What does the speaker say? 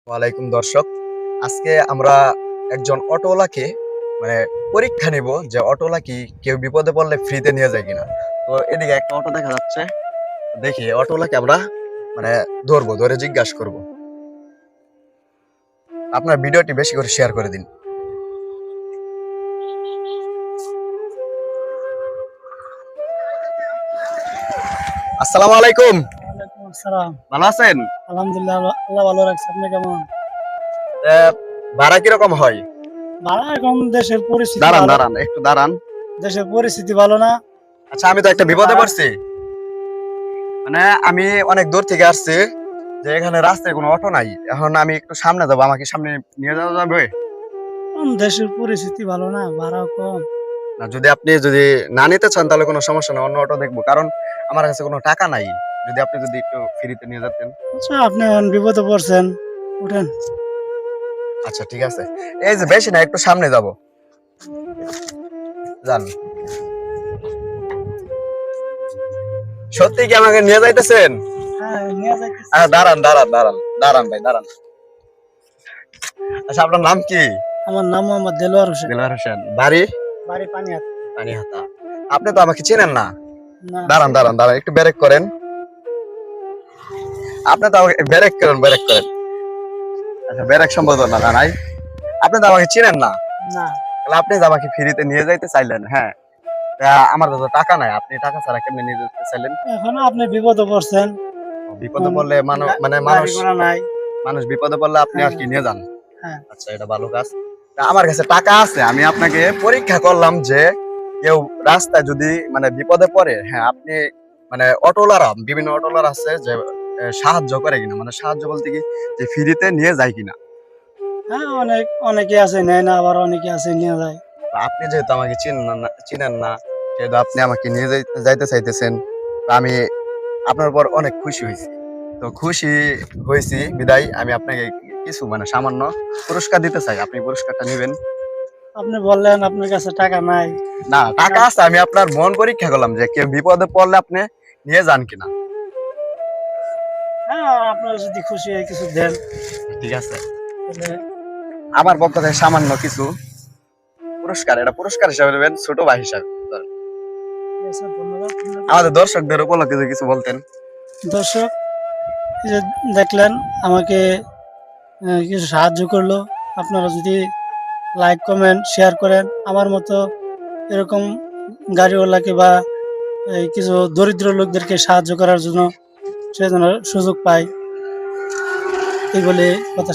ওয়ালাইকুম দর্শক, আজকে আমরা একজন অটোওয়ালাকে মানে পরীক্ষা নিব যে অটোওয়ালা কি কেউ বিপদে পড়লে ফ্রিতে নিয়ে যায় কিনা। তো এদিকে একটা অটো দেখা যাচ্ছে, দেখি অটোওয়ালাকে আমরা মানে ধরবো, ধরে জিজ্ঞাসা করব। আপনার ভিডিওটি বেশি করে শেয়ার করে দিন। আসসালামু আলাইকুম। ওয়ালাইকুম আসসালাম। ভালো আছেন? আলহামদুলিল্লাহ, আল্লাহ ভালো রাখছে। আপনি কেমন? আহ, ভাড়া কিরকম হয়? ভালো। এখন দেশের পরিস্থিতি দাঁড়ান ভালো। দাঁড়ান একটু দাঁড়ান। দেশের পরিস্থিতি ভালো না। আচ্ছা, আমি তো একটা বিপদে পড়ছি। মানে আমি অনেক দূর থেকে আসছি, যে এখানে রাস্তায় কোনো অটো নাই। এখন আমি একটু সামনে যাবো, আমাকে সামনে নিয়ে যাওয়া যাবে? এখন দেশের পরিস্থিতি ভালো না, ভাড়া কম। না, যদি আপনি যদি না নিতে চান তাহলে কোনো সমস্যা নেই, অন্য অটো দেখবো, কারণ আমার কাছে কোনো টাকা নাই। যদি আপনি একটু ফ্রিতে নিয়ে যেতেন। আচ্ছা, আপনি এখন বিপদে পড়ছেন, উঠেন। আচ্ছা ঠিক আছে, এই যে বেশি না, একটু সামনে যাব, যান। সত্যি কি আমাকে নিয়ে যাইতেছেন? হ্যাঁ, নিয়ে যাইতেছি। দাঁড়ান দাঁড়ান দাঁড়ান দাঁড়ান ভাই, দাঁড়ান। আচ্ছা, আপনার নাম কি? আমার নাম মোহাম্মদ দেলোয়ার হোসেন। দিলওয়ার হোসেন। বাড়ি? বাড়ি পানিহাট। পানিহাটা। আপনি তো আমাকে চেনেন না। না, দাঁড়ান দাঁড়ান দাঁড়ান, একটু ব্রেক করেন। আপনি তো আমাকে ব্রেক করেন, ব্রেক করেন। আচ্ছা, ব্রেক সম্বোধনা জানাই। আপনি তো আমাকে চিনেন না, না। তাহলে আপনি যে আমাকে ফ্রিতে নিয়ে যাইতে চাইলেন, হ্যাঁ, আমার তো টাকা নাই, আপনি টাকা ছাড়া কেমনে নিয়ে যেতে চাইলেন? এখন আপনি বিপদে পড়ছেন। বিপদে পড়লে মানে গাড়ি ঘোড়া নাই। মানুষ বিপদে পড়লে আপনি আর কি নিয়ে যান? হ্যাঁ। আচ্ছা, এটা ভালো কাজ। তা আমার কাছে টাকা আছে, আমি আপনাকে পরীক্ষা করলাম যে কেউ রাস্তায় যদি মানে বিপদে পড়ে, হ্যাঁ, আপনি মানে অটোলারা, বিভিন্ন অটোলার আছে যে সাহায্য করে কিনা, মানে সাহায্য বলতে কি যে ফ্রিতে নিয়ে যায় কিনা। হ্যাঁ, অনেকে আছে নেয় না, আবার অনেকে আছে নিয়ে যায়। তো আপনি যেহেতু আমাকে চিনেন না, সেহেতু আপনি আমাকে নিয়ে যাইতে চাইতেছেন। তো আমি আপনার উপর অনেক খুশি হয়েছি। তো খুশি হয়েছি বিদায় আমি আপনাকে কিছু মানে সামান্য পুরস্কার দিতে চাই, আপনি পুরস্কারটা নেবেন। আপনি বললেন আপনার কাছে টাকা নাই। না, টাকা আছে, আমি আপনার মন পরীক্ষা করলাম যে কেউ বিপদে পড়লে আপনি নিয়ে যান কিনা। হ্যাঁ, আপনারা যদি খুশি হয় কিছু দেন ঠিক আছে, তাহলে। আমার পক্ষ থেকে সামান্য কিছু পুরস্কার, এটা পুরস্কার হিসাবে নেবেন, ছোট ভাই হিসাবে। ঠিক আছে, ধন্যবাদ। আমাদের দর্শকদের উপলক্ষে যদি কিছু বলতেন। দর্শক, এই যে দেখলেন আমাকে কিছু সাহায্য করলো। আপনারা যদি লাইক কমেন্ট শেয়ার করেন, আমার মতো এরকম গাড়িওয়ালাকে বা এই কিছু দরিদ্র লোকদেরকে সাহায্য করার জন্য সে যেন সুযোগ পায়, এই বলে কথা।